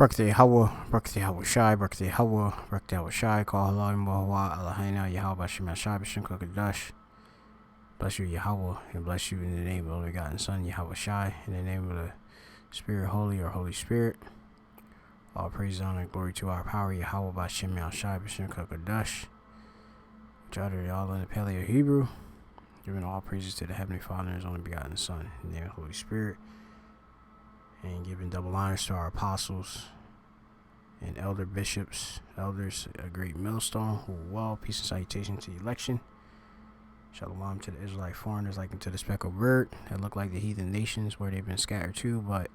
Birthday Hawa, birthday Hawa Shai, birthday Hawa, birthday Hawa Shai, call Allah Mahwa, Allahina, Yahweh Shema Shai, Bishim Kokadash. Bless you, Yahweh, and bless you in the name of the begotten Son, Yahweh Shai, in the name of the Spirit Holy or Holy Spirit. All praise, honor, and glory to our power, Yahweh Bashem Shai, Bishim Kokadash. Which uttered all in the Paleo Hebrew, giving all praises to the Heavenly Father and His only begotten Son, in the name of the Holy Spirit. And giving double honors to our apostles and elders, a great millstone, who well, peace and salutation to the election. Shalom to the Israelite foreigners, like unto the speckled bird, that look like the heathen nations where they've been scattered to, but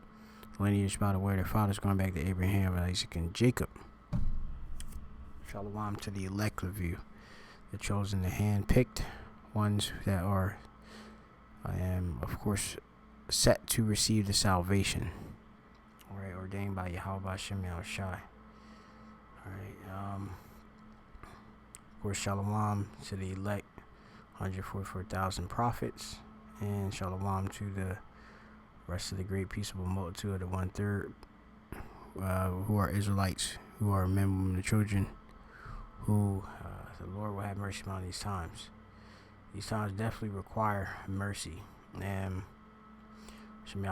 lineage by the way their fathers going back to Abraham, Isaac, and Jacob. Shalom to the elect of you, the chosen, the hand-picked ones that are, I am, of course, set to receive the salvation, alright, ordained by Yahweh Hashem Shai. Alright, of course, shalom to the elect 144,000 prophets, and shalom to the rest of the great peaceable multitude of the 1/3 who are Israelites, who are men, women, and children, who the Lord will have mercy on these times. These times definitely require mercy. And from the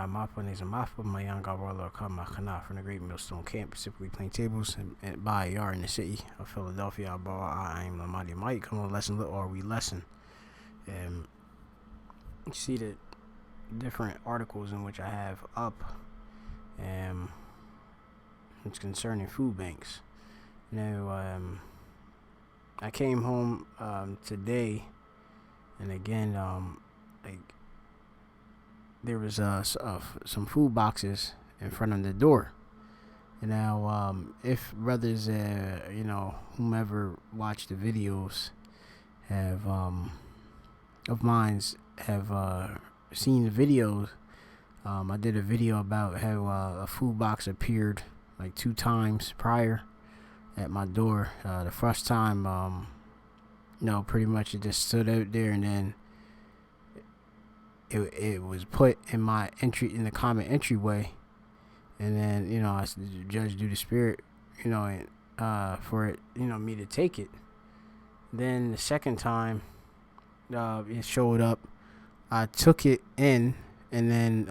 Great Millstone Camp, specifically Plaintables, and by Yard in the city of Philadelphia. I am the mighty Mike. Come on, lesson little or we lesson. And you see the different articles in which I have up, and it's concerning food banks. Now, I came home today, and again, like, there was some food boxes in front of the door. And now, if brothers, whomever watched the videos have of mine's have seen the videos, I did a video about how a food box appeared like 2 times prior at my door. The first time, pretty much it just stood out there, and then it was put in my in the common entryway, and then I judged through the Spirit, for it, me to take it. Then the second time, it showed up. I took it in, and then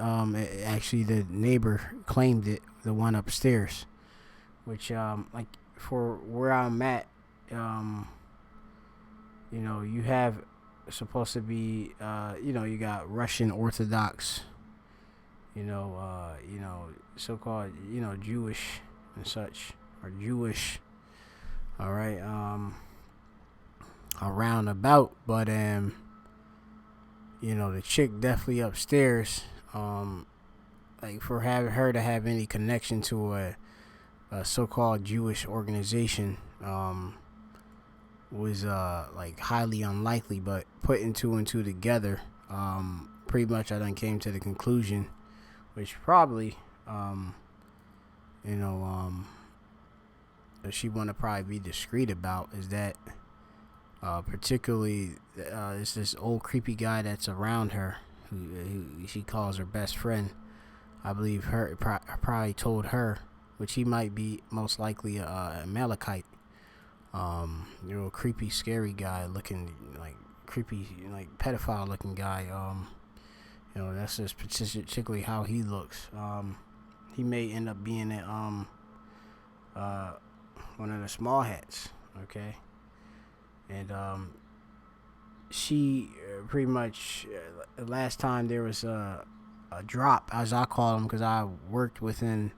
actually the neighbor claimed it, the one upstairs, which like for where I'm at, you have supposed to be, you got Russian Orthodox, so-called, Jewish and such, or Jewish, all right, around about, but the chick definitely upstairs, like for having her to have any connection to a so-called Jewish organization, was like highly unlikely, but putting 2 and 2 together, pretty much I done came to the conclusion, which probably she want to probably be discreet about, is that particularly it's this old creepy guy that's around her, who she calls her best friend. I believe her probably told her, which he might be most likely a Amalekite, creepy, scary guy looking, like creepy, like pedophile looking guy. That's just particularly how he looks. He may end up being one of the small hats, okay? And she pretty much last time there was a drop, as I call them, because I worked within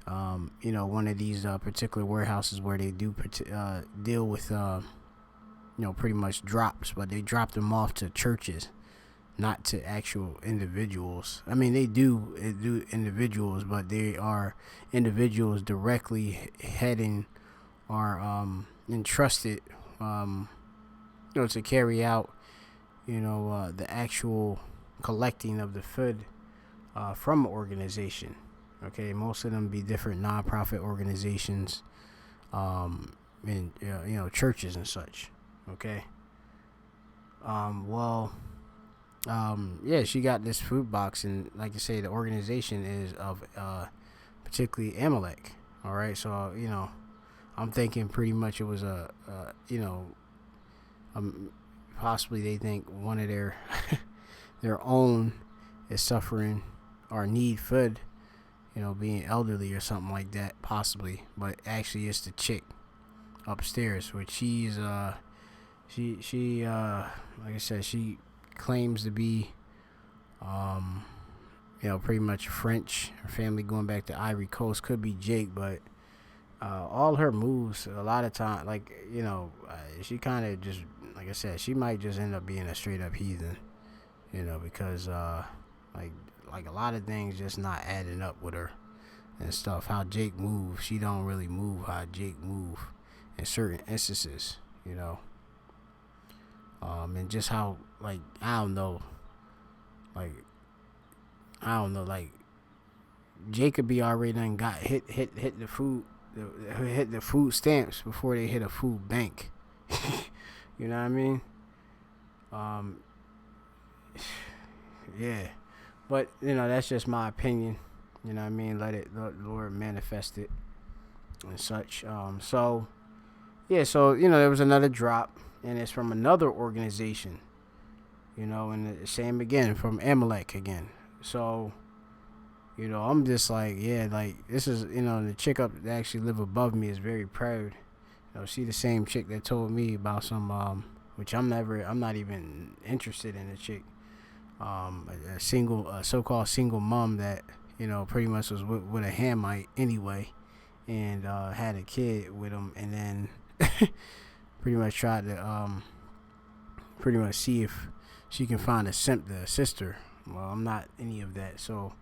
one of these particular warehouses where they do deal with pretty much drops, but they drop them off to churches, not to actual individuals. I mean, they do individuals, but they are individuals directly heading or entrusted to carry out the actual collecting of the food from an organization. Okay, most of them be different nonprofit organizations, and churches and such. Okay. She got this food box, and like I say, the organization is of particularly Amalek. All right, so I'm thinking pretty much it was um, possibly they think one of their their own is suffering or need food, being elderly or something like that, possibly. But actually, it's the chick upstairs, which she like I said, she claims to be pretty much French. Her family going back to Ivory Coast, could be Jake, but all her moves a lot of time, like she kind of just, like I said, she might just end up being a straight up heathen, because like a lot of things just not adding up with her and stuff. How Jake moves, she don't really move how Jake move in certain instances, and just how, like, like I don't know, like Jake could be already done got hit the food, hit the food stamps before they hit a food bank. You know what I mean? Yeah, but that's just my opinion. You know what I mean? Let the Lord manifest it and such. So yeah, so there was another drop, and it's from another organization. And the same again from Amalek again. So I'm just like, yeah, like this is, the chick up that actually live above me is very proud. She the same chick that told me about some which I'm not even interested in the chick. A so-called single mom that pretty much was with a Hamite anyway, and had a kid with him, and then pretty much tried to pretty much see if she can find a simp to assist her. Well, I'm not any of that, so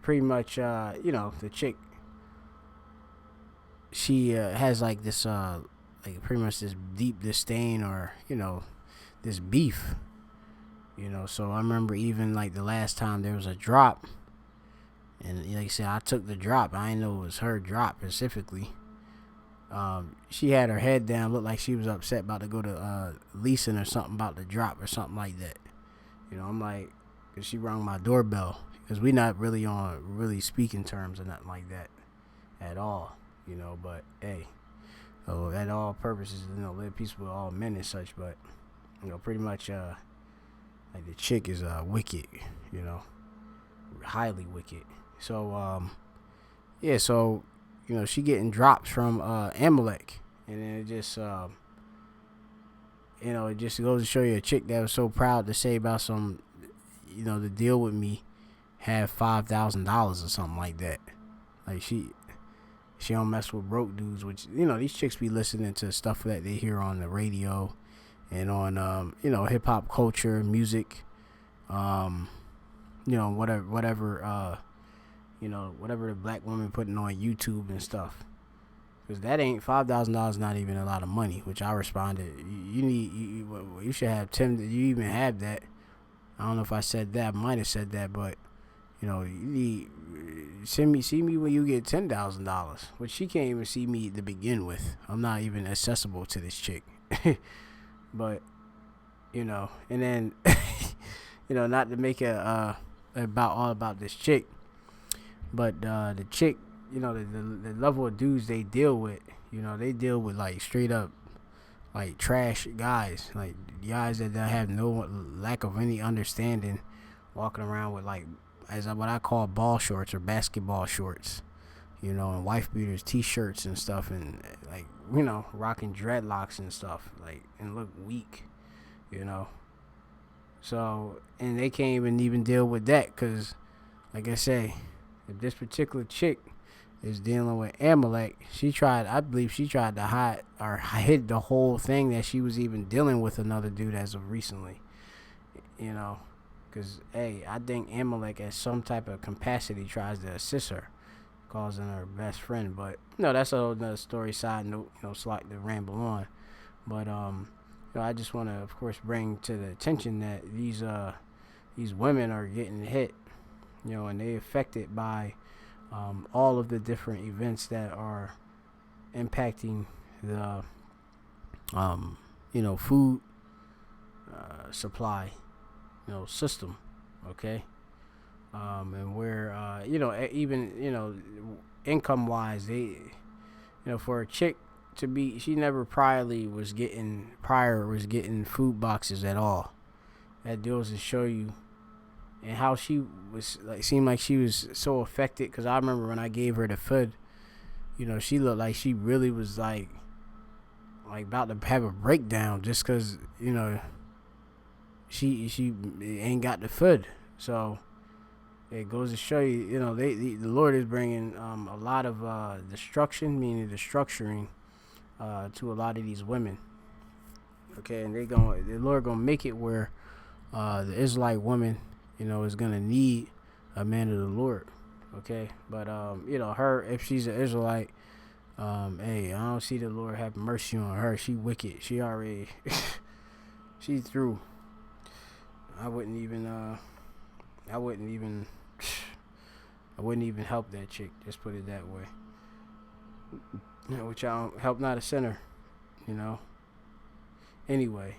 pretty much the chick, she has like this like pretty much this deep disdain, or this beef. So I remember even like the last time there was a drop, and like I said, I took the drop. I didn't know it was her drop specifically. She had her head down, looked like she was upset, about to go to leasing or something about the drop or something like that. I'm like, cause she rang my doorbell, because we not really on really speaking terms or nothing like that at all. But hey, at all purposes, live peaceful with all men and such. But pretty much like the chick is wicked, highly wicked. So yeah, so she getting drops from Amalek, and then it just it just goes to show you, a chick that was so proud to say about some, the deal with me had $5,000 or something like that. Like she don't mess with broke dudes, which these chicks be listening to stuff that they hear on the radio and on hip hop culture, music, whatever whatever the black woman putting on YouTube and stuff. Because that ain't $5,000, not even a lot of money. Which I responded, you should have 10. You even have that. I don't know if I said that. I might have said that, but you need see me when you get $10,000. Which she can't even see me to begin with. I'm not even accessible to this chick. But and then not to make it about this chick, but the chick, the level of dudes they deal with, they deal with like straight up like trash guys, like guys that have no lack of any understanding, walking around with like what I call ball shorts or basketball shorts, and wife beaters, t-shirts and stuff, and like rocking dreadlocks and stuff, like, and look weak, So, and they can't even deal with that, because like I say, if this particular chick is dealing with Amalek, I believe she tried to hide or hid the whole thing that she was even dealing with another dude as of recently, because hey, I think Amalek at some type of capacity tries to assist her, causing her best friend. But that's another story. Side note, slight to ramble on, but I just want to, of course, bring to the attention that these women are getting hit, and they affected by all of the different events that are impacting the food supply system, okay, and where even income wise, for a chick to be, she never was getting food boxes at all. That deals to show you, and how she was like, seemed like she was so affected. Because I remember when I gave her the food, she looked like she really was like about to have a breakdown, just because she ain't got the food. So it goes to show you, the Lord is bringing a lot of destruction, meaning the structuring to a lot of these women. Okay, and the Lord gonna make it where the Israelite woman, is gonna need a man of the Lord. Okay, but her, if she's an Israelite, hey, I don't see the Lord have mercy on her. She wicked. She already, she through. I wouldn't even help that chick. Just put it that way. Which I don't help, not a sinner. Anyway,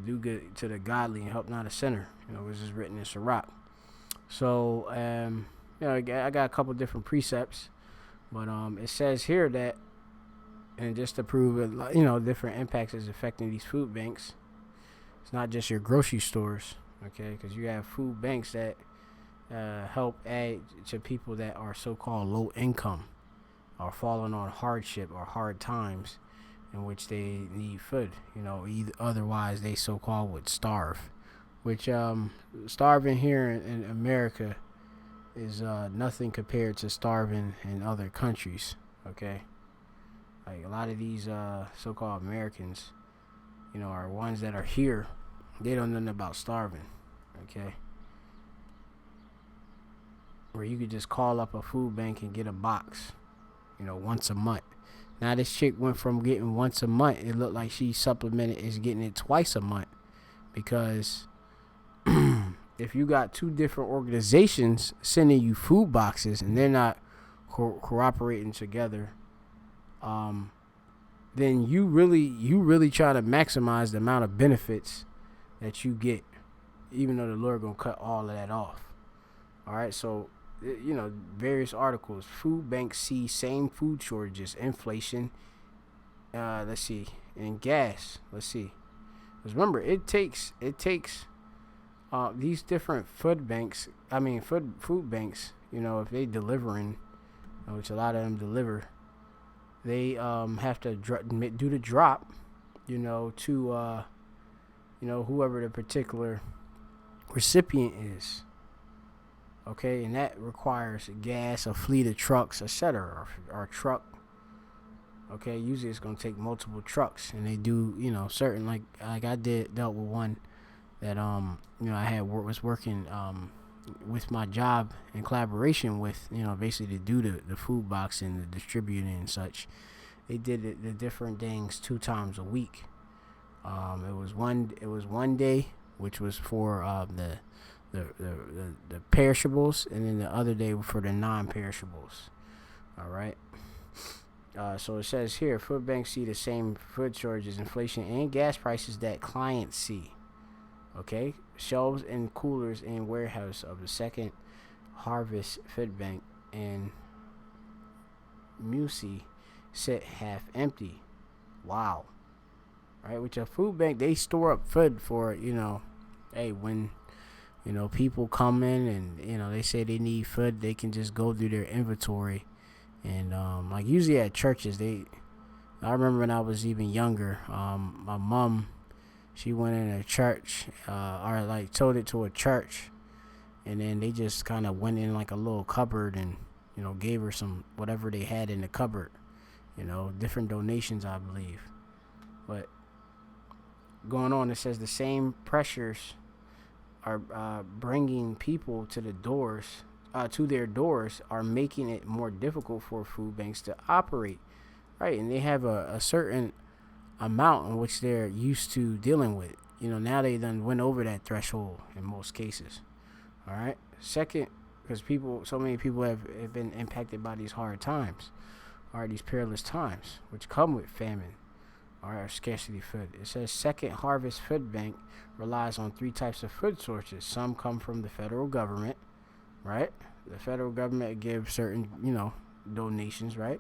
do good to the godly and help not a sinner. This is written in Sirach. So, I got a couple different precepts, but it says here that, and just to prove it, different impacts is affecting these food banks. It's not just your grocery stores, okay? Because you have food banks that help add to people that are so-called low income, or falling on hardship or hard times, in which they need food. Otherwise they so-called would starve. Which starving here in America is nothing compared to starving in other countries. Okay, like a lot of these so-called Americans, are ones that are here. They don't know nothing about starving. Okay, where you could just call up a food bank and get a box, once a month. Now this chick went from getting once a month, it looked like she supplemented is getting it twice a month, because if you got two different organizations sending you food boxes and they're not cooperating together, then you really try to maximize the amount of benefits that you get, even though the Lord gonna cut all of that off. All right, so various articles. Food banks see same food shortages, inflation. Let's see, and gas. Let's see, because remember, it takes these different food banks. Food banks. If they delivering, which a lot of them deliver, they have to do the drop. To whoever the particular recipient is. Okay, and that requires gas, a fleet of trucks, etc., or a truck. Okay, usually it's gonna take multiple trucks, and they do, certain like I dealt with one that I was working with my job in collaboration with, basically to do the food box and the distributing and such. They did the different things 2 times a week. It was one day, which was for the perishables, and then the other day for the non-perishables. All right. So it says here, food banks see the same food shortages, inflation, and gas prices that clients see. Okay, shelves and coolers in warehouse of the Second Harvest Food Bank and Musi sit half empty. Wow. Right, which a food bank, they store up food for, hey, when people come in and they say they need food, they can just go through their inventory. And like usually at churches, I remember when I was even younger, my mom, she went in a church, or like told it to a church, and then they just kind of went in like a little cupboard and gave her some whatever they had in the cupboard, different donations, I believe. But going on, it says the same pressures are bringing people to their doors, are making it more difficult for food banks to operate, right? And they have a certain amount in which they're used to dealing with. Now they done went over that threshold in most cases. All right. Second, because so many people have been impacted by these hard times, or these perilous times, which come with famine, or scarcity food. It says Second Harvest Food Bank relies on 3 types of food sources. Some come from the federal government, right? The federal government gives certain, donations, right?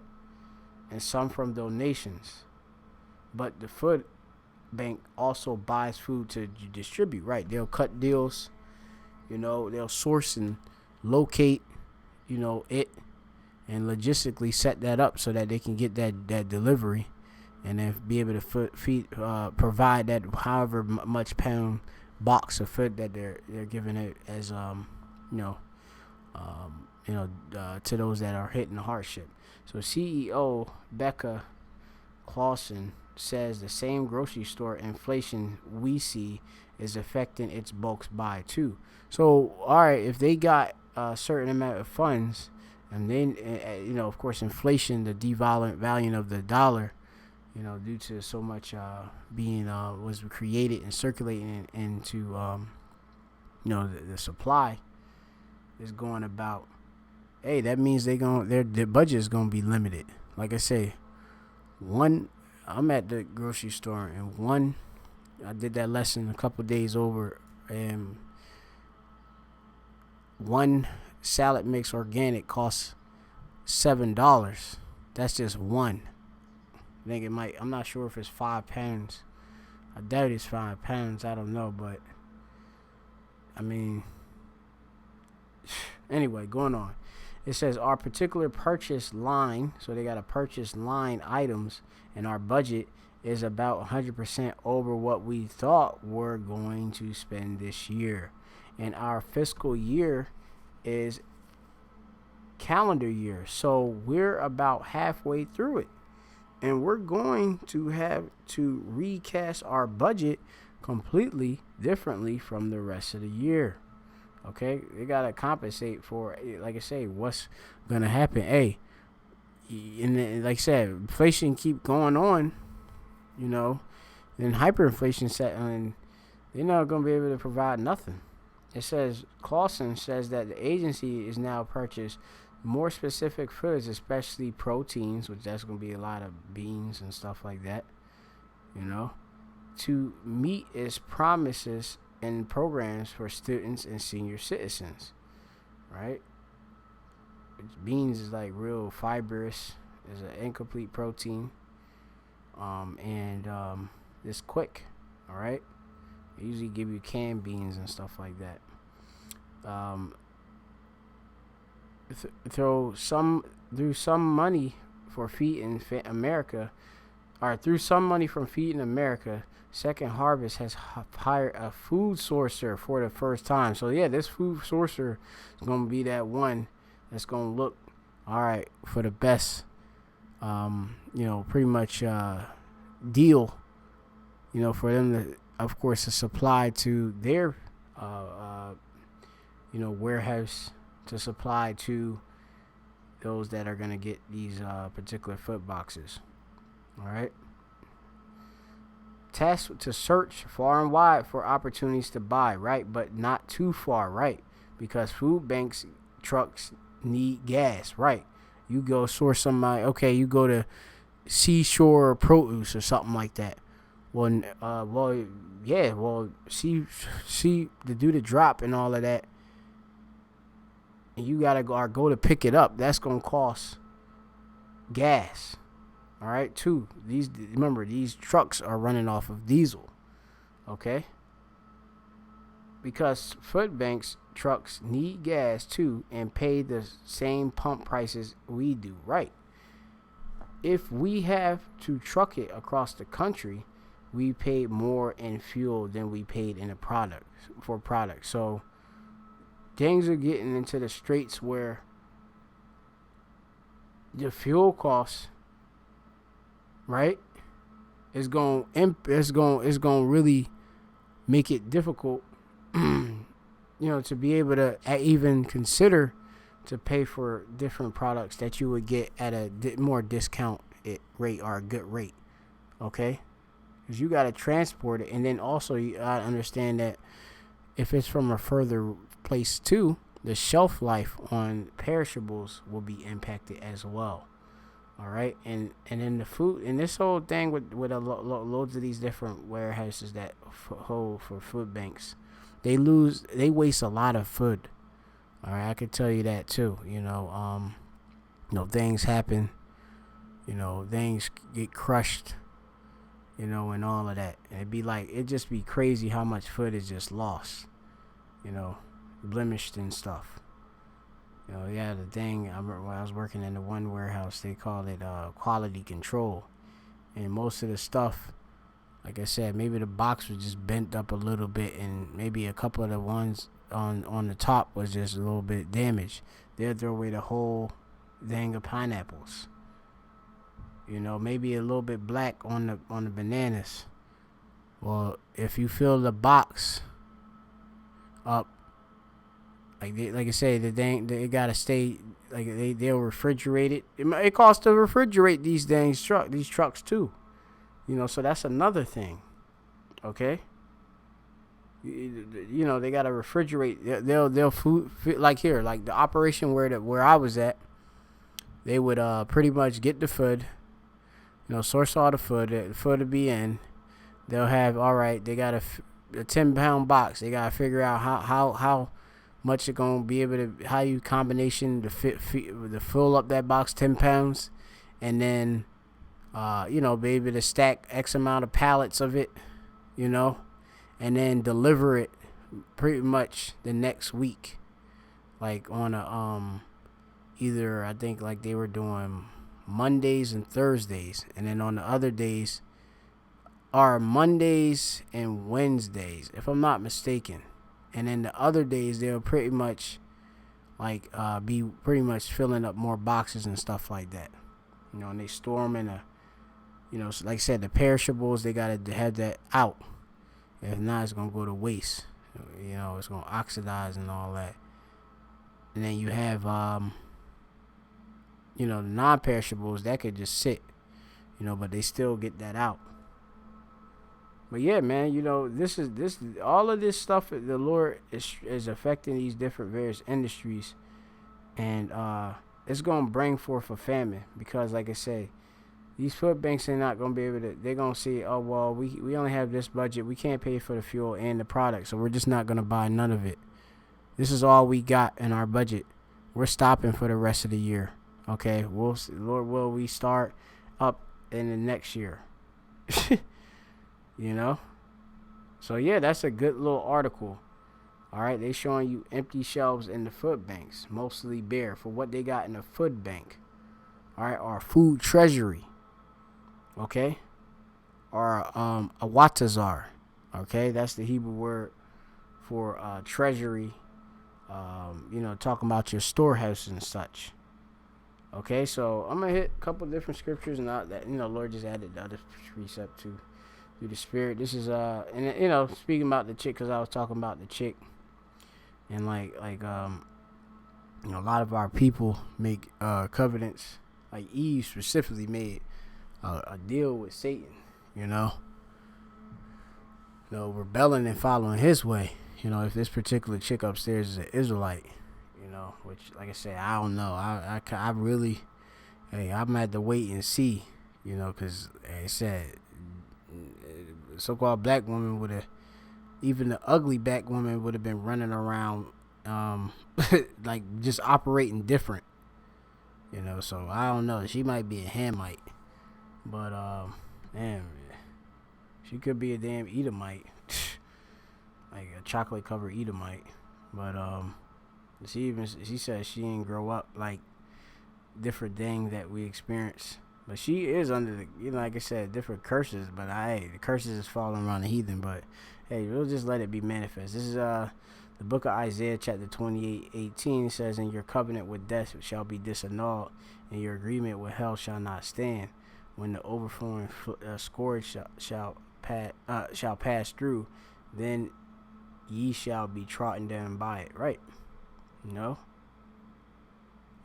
And some from donations. But the food bank also buys food to distribute, right? They'll cut deals, they'll source and locate, it, and logistically set that up so that they can get that delivery, and then be able to provide that however much pound box of food that they're giving it as to those that are hitting the hardship. So CEO Becca Clausen says the same grocery store inflation we see is affecting its bulk buy too. So, all right, if they got a certain amount of funds, and then of course, inflation, the devaluing of the dollar, due to so much being was created and circulating into the supply is going about. Hey, that means their budget is gonna be limited. Like I say, I'm at the grocery store, and I did that lesson a couple days over, and one salad mix organic costs $7. That's just one. I think I'm not sure if it's 5 pounds. I doubt it's 5 pounds. I don't know, but I mean, anyway, going on. It says our particular purchase line, so they got to purchase line items, and our budget is about 100% over what we thought we're going to spend this year. And our fiscal year is calendar year, so we're about halfway through it. And we're going to have to recast our budget completely differently from the rest of the year. Okay, they gotta compensate for, like I say, what's gonna happen. Hey, and then, like I said, inflation keep going on, then hyperinflation set, and they're not gonna be able to provide nothing. It says Clausen says that the agency is now purchased more specific foods, especially proteins, which that's gonna be a lot of beans and stuff like that, to meet its promises and programs for students and senior citizens, right? Beans is like real fibrous, is an incomplete protein, and it's quick, all right? They usually give you canned beans and stuff like that. Through some money for Feeding America, or through some money from Feeding America, Second Harvest has hired a food sourcer for the first time. So yeah, this food sourcer is gonna be that one that's gonna look all right for the best, pretty much deal, for them to, of course, to supply to their, warehouse, to supply to those that are gonna get these particular food boxes. All right. Tasked to search far and wide for opportunities to buy, right? But not too far, right? Because food banks trucks need gas, right? You go source somebody, okay, you go to Seashore Produce or something like that. See to do the drop and all of that, and you gotta go to pick it up. That's gonna cost gas. All right, too. Remember, these trucks are running off of diesel, okay? Because food banks trucks need gas too and pay the same pump prices we do, right? If we have to truck it across the country, we pay more in fuel than we paid in for product. So things are getting into the straits where the fuel costs, right, it's going to really make it difficult to be able to even consider to pay for different products that you would get at a more discount rate or a good rate, okay? Because you got to transport it, and then also you got to understand that if it's from a further place too, the shelf life on perishables will be impacted as well. All right, and then the food, and this whole thing with loads of these different warehouses that hold for food banks, they waste a lot of food. All right, I could tell you that too. things happen. Things get crushed. And all of that. And it'd just be crazy how much footage just lost. Blemished and stuff. The thing, I remember when I was working in the one warehouse, they called it quality control. And most of the stuff, like I said, maybe the box was just bent up a little bit, and maybe a couple of the ones on the top was just a little bit damaged. They'll throw away the whole thing of pineapples. Maybe a little bit black on the bananas. Well, if you fill the box up, like I say, they gotta stay, like they'll refrigerate it. It costs to refrigerate these trucks too. So that's another thing. Okay. They gotta refrigerate. They'll food, like here, like the operation where I was at. They would pretty much get the food. Source all the food. The food to be in. They'll have, all right. They got a 10-pound box. They gotta figure out how much it's gonna be able to, how you combination to fill up that box 10 pounds, and then be able to stack X amount of pallets of it, and then deliver it pretty much the next week, like on a either, I think, like they were doing Mondays and Thursdays, and then on the other days are Mondays and Wednesdays, if I'm not mistaken. And then the other days they'll pretty much be pretty much filling up more boxes and stuff like that. And they store them in a, like I said, the perishables, they gotta have that out. If not, it's gonna go to waste. It's gonna oxidize and all that. And then you have the non-perishables that could just sit, but they still get that out. But yeah, man, this all of this stuff, the Lord is affecting these different various industries, and it's gonna bring forth a famine, because, like I say, these food banks are not gonna be able to. They're gonna see, oh well, we only have this budget, we can't pay for the fuel and the product, so we're just not gonna buy none of it. This is all we got in our budget. We're stopping for the rest of the year. Okay, Lord will we start up in the next year. So yeah, that's a good little article. All right, they showing you empty shelves in the food banks, mostly bare, for what they got in the food bank. All right, or food treasury. Okay, or a watazar. Okay, that's the Hebrew word for treasury. Talking about your storehouse and such. Okay, so I'm gonna hit a couple different scriptures, and that Lord just added the other precept through the Spirit. This is speaking about the chick, because I was talking about the chick, and a lot of our people make covenants. Like Eve specifically made a deal with Satan. Rebelling and following his way. If this particular chick upstairs is an Israelite. Which, like I said, I don't know. I really, I'm gonna have to wait and see, because, like I said, so-called black woman would have, even the ugly black woman would have been running around, like just operating different, so I don't know. She might be a Hamite, but, damn, she could be a damn Edomite, like a chocolate covered Edomite, but, she says she didn't grow up like different things that we experience, but she is under the, like I said, different curses. But the curses is falling around the heathen. But hey, we'll just let it be manifest. This is the book of Isaiah, chapter 28:18. It says, "And your covenant with death shall be disannulled, and your agreement with hell shall not stand. When the overflowing scourge shall pass through, then ye shall be trodden down by it." Right.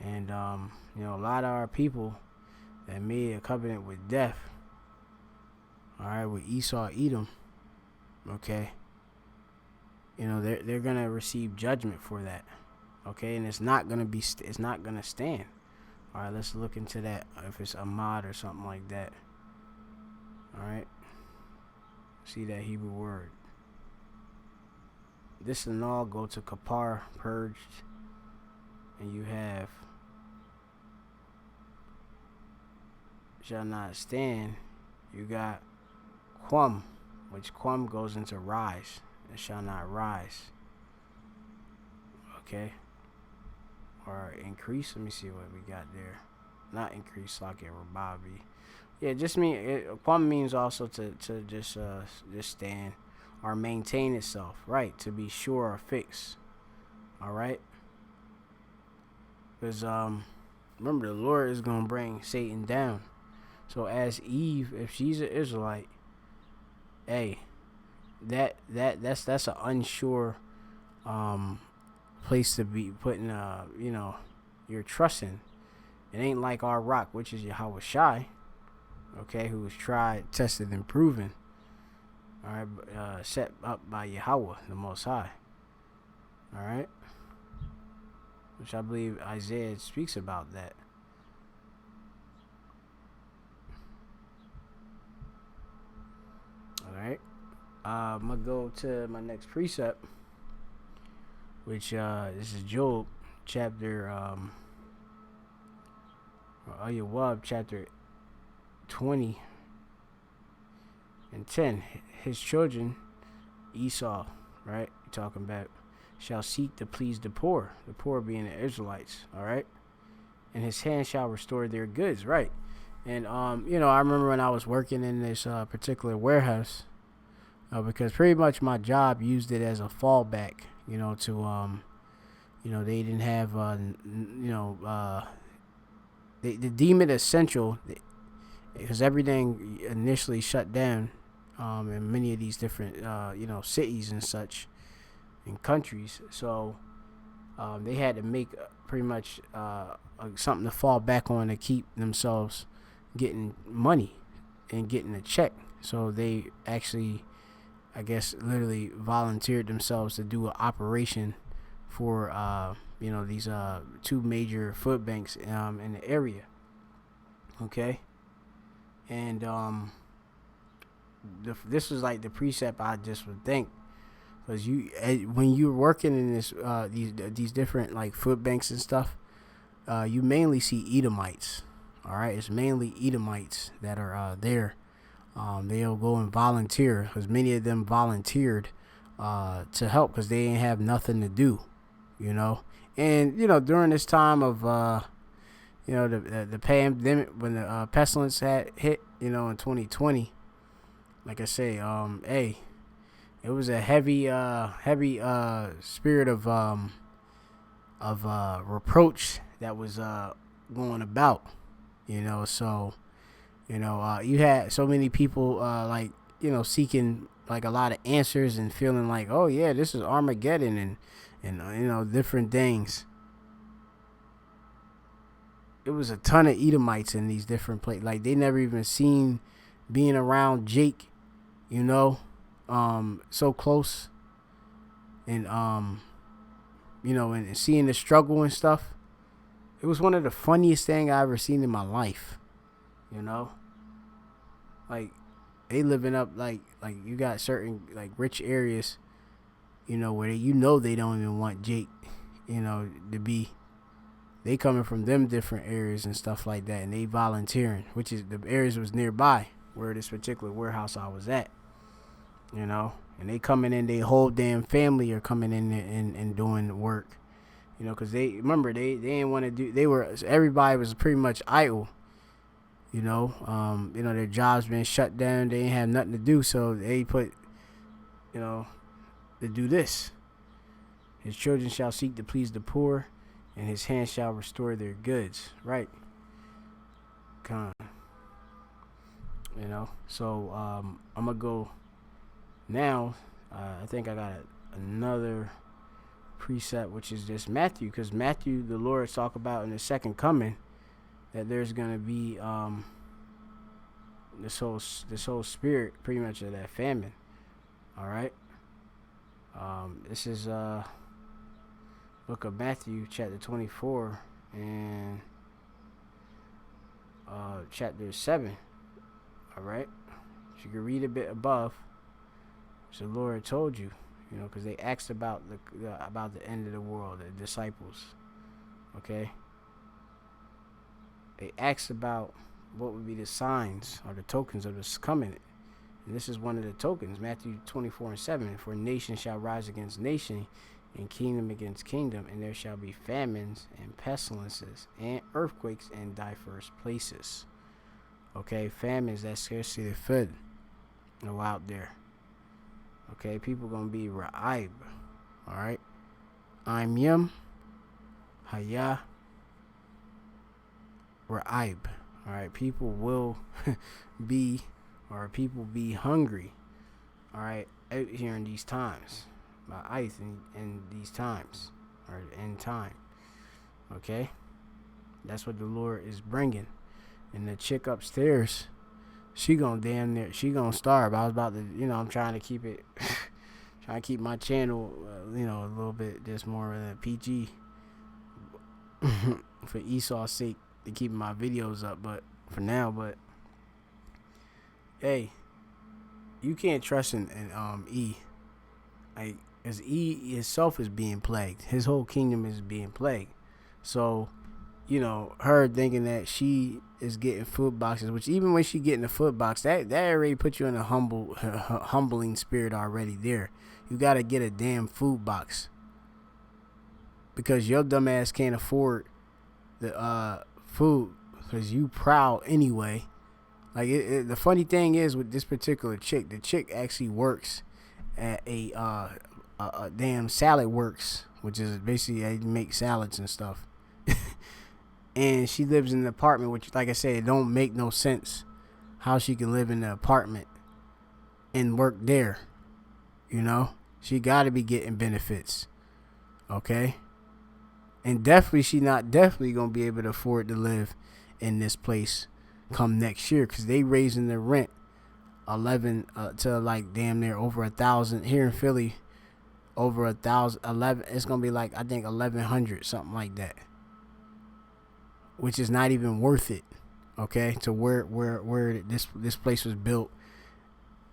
And a lot of our people that made a covenant with death, all right, with Esau, Edom, okay, they're gonna receive judgment for that, okay, and it's not gonna stand. All right, let's look into that, if it's a mod or something like that. All right, see that Hebrew word. This and all go to kapar, purged. And you have shall not stand. You got quam, which quam goes into rise. It shall not rise. Okay. Or increase. Let me see what we got there. Not increase, like a rababi. Yeah, just mean quam means also to just stand or maintain itself, right? To be sure or fixed. All right. Because remember, the Lord is gonna bring Satan down. So as Eve, if she's an Israelite, hey, that's an unsure place to be putting your trust in. It ain't like our rock, which is Yahweh Shai, okay, who was tried, tested, and proven. All right, set up by Yahweh, the Most High. All right, which I believe Isaiah speaks about that. All right, I'm gonna go to my next precept, which this is Job chapter Ayawab chapter 20 and 10. His children, Esau, right? You're talking about, shall seek to please the poor being the Israelites, all right? And his hand shall restore their goods, right? And I remember when I was working in this particular warehouse, because pretty much my job used it as a fallback, to they didn't have they deem it essential because everything initially shut down in many of these different cities and such and countries. So they had to make pretty much something to fall back on to keep themselves getting money and getting a check. So they actually, I guess, literally volunteered themselves to do an operation for these two major food banks in the area. Okay, and this was like the precept I just would think, because when you're working in this these different like food banks and stuff, you mainly see Edomites. All right, it's mainly Edomites that are there. They'll go and volunteer, because many of them volunteered to help because they didn't have nothing to do, And during this time of the pandemic, when the pestilence had hit, in 2020, like I say, it was a heavy spirit of reproach that was going about, So you had so many people seeking like a lot of answers and feeling like, oh yeah, this is Armageddon and different things. It was a ton of Edomites in these different places. Like, they never even seen being around Jake, so close, and and seeing the struggle and stuff. It was one of the funniest things I ever seen in my life. Like, they living up like you got certain like rich areas, where they don't even want Jake, to be. They coming from them different areas and stuff like that, and they volunteering, which is the areas was nearby where this particular warehouse I was at, and they coming in, they whole damn family are coming in and doing the work, because they didn't want to do, everybody was pretty much idle, their jobs been shut down, they didn't have nothing to do, so they put, to do this. His children shall seek to please the poor, and his hand shall restore their goods, right? So I'm gonna go now. I think I got another precept, which is just Matthew, because Matthew, the Lord talk about in the second coming that there's gonna be this whole spirit, pretty much, of that famine. All right. This is book of Matthew, chapter 24, and chapter 7. All right, so you can read a bit above. So the Lord told you, because they asked about the end of the world, the disciples. Okay, they asked about what would be the signs or the tokens of this coming. And this is one of the tokens, Matthew 24:7. For nation shall rise against nation, and kingdom against kingdom, and there shall be famines and pestilences and earthquakes in diverse places. Okay, famines, that's scarcely the food out there. Okay, people gonna be ra'ib. Alright. I'm yum. Haya. Ra'ib. Alright, people will be hungry. Alright, out here in these times. By ice in these times. Or in time. Okay? That's what the Lord is bringing. And the chick upstairs, she gonna starve. I was about to, I'm trying to keep it, trying to keep my channel, a little bit just more PG for Esau's sake, to keep my videos up, but for now, hey, you can't trust in E, like, as E itself is being plagued. His whole kingdom is being plagued. So, her thinking that she is getting food boxes, which even when she getting the food box, that already put you in a humbling spirit already there. You got to get a damn food box because your dumb ass can't afford the food because you proud anyway. Like, the funny thing is with this particular chick, the chick actually works at a damn salad works, which is basically they make salads and stuff. And she lives in an apartment, which, like I said, it don't make no sense how she can live in an apartment and work there. She got to be getting benefits. Okay? And definitely, she not definitely going to be able to afford to live in this place come next year, because they raising the rent 11 to like damn near over 1,000 here in Philly. Over 1,000, 11. It's going to be like, I think 1,100, something like that. Which is not even worth it, okay? To where this place was built,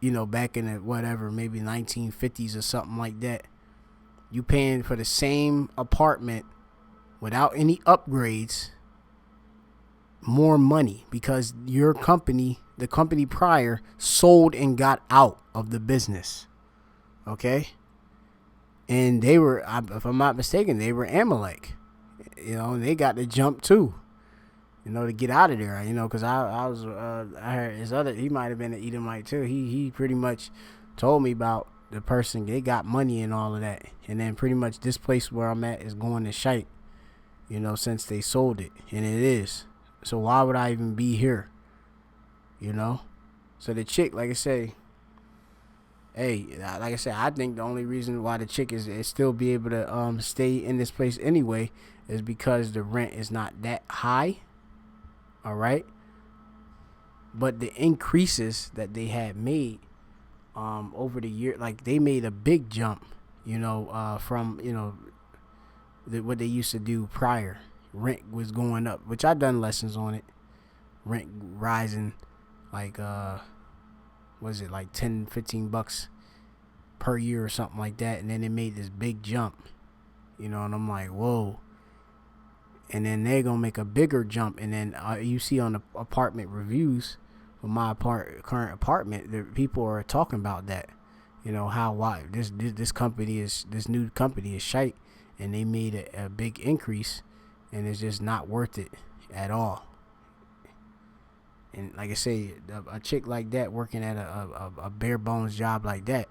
back in the whatever, maybe 1950s or something like that. You paying for the same apartment without any upgrades, more money, because your company, the company prior, sold and got out of the business, okay? And they were, if I'm not mistaken, they were Amalek, and they got the jump too. To get out of there, because I heard his other, he might have been an Edomite too. He pretty much told me about the person, they got money and all of that. And then pretty much this place where I'm at is going to shite, since they sold it. And it is. So why would I even be here? So the chick, like I say, I think the only reason why the chick is still be able to stay in this place anyway is because the rent is not that high. All right, but the increases that they had made over the year, like they made a big jump, from what they used to do prior. Rent was going up, which I done lessons on it. Rent rising, like was it like $10-15 per year or something like that, and then they made this big jump, and I'm like, whoa. And then they're going to make a bigger jump. And then you see on the apartment reviews for my current apartment, the people are talking about that. Why this new company is shite. And they made a big increase. And it's just not worth it at all. And like I say, a chick like that working at a bare bones job like that,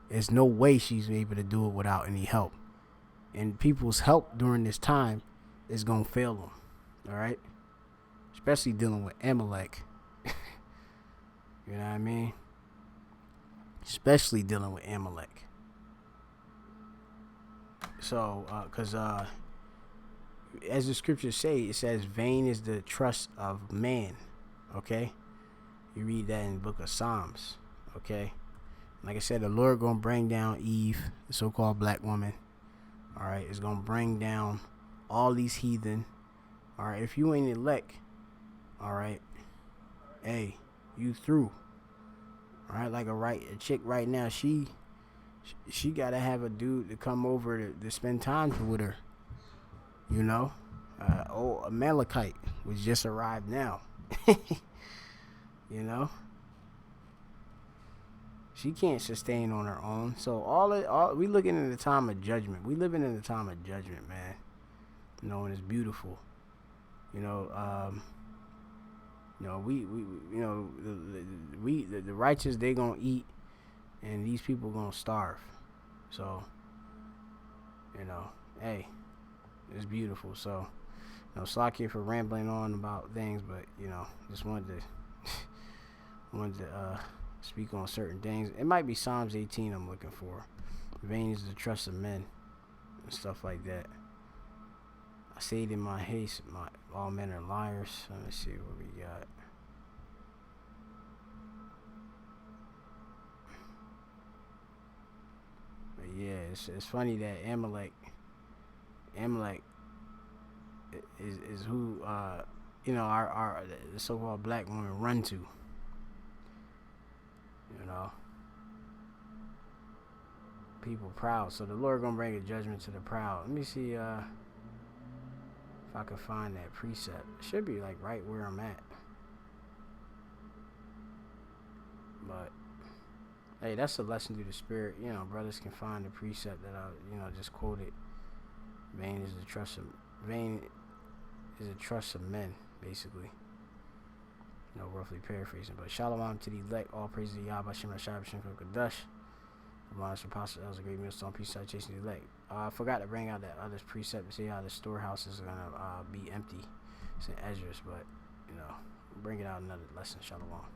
there's no way she's able to do it without any help. And people's help during this time is gonna fail them, all right? Especially dealing with Amalek. You know what I mean? Especially dealing with Amalek. So, because as the scriptures say, it says, vain is the trust of man, okay? You read that in the book of Psalms, okay? Like I said, the Lord gonna bring down Eve, the so-called black woman, all right? It's gonna bring down all these heathen, all right? If you ain't elect, all right, hey, you through, all right? Like a chick right now, she gotta have a dude to come over to spend time with her, Amalekite, which just arrived now, You know, she can't sustain on her own. So we looking at the time of judgment. We living in the time of judgment, man. You know, and it's beautiful. You know, the righteous, they gonna eat, and these people gonna starve. So, hey, it's beautiful. So, slack here for rambling on about things, but just wanted to speak on certain things. It might be Psalms 18 I'm looking for. Vain is the trust of men and stuff like that. I say it in my haste, all men are liars. Let me see what we got. But yeah, it's funny that Amalek is who our the so-called black women run to. People proud. So the Lord gonna bring a judgment to the proud. Let me see if I can find that precept. It should be like right where I'm at. But hey, that's a lesson through the spirit. Brothers can find the precept that I just quoted. Vain is the trust of men, basically. Roughly paraphrasing. But shalom to the elect, all praise to Yahweh Shem Rashab Shem Kodash. The Monster Apostle, that was a great millstone, peace, citation to the elect. I forgot to bring out that other precept to see how the storehouse is gonna be empty. It's in Esdras, but bring it out another lesson. Shalom.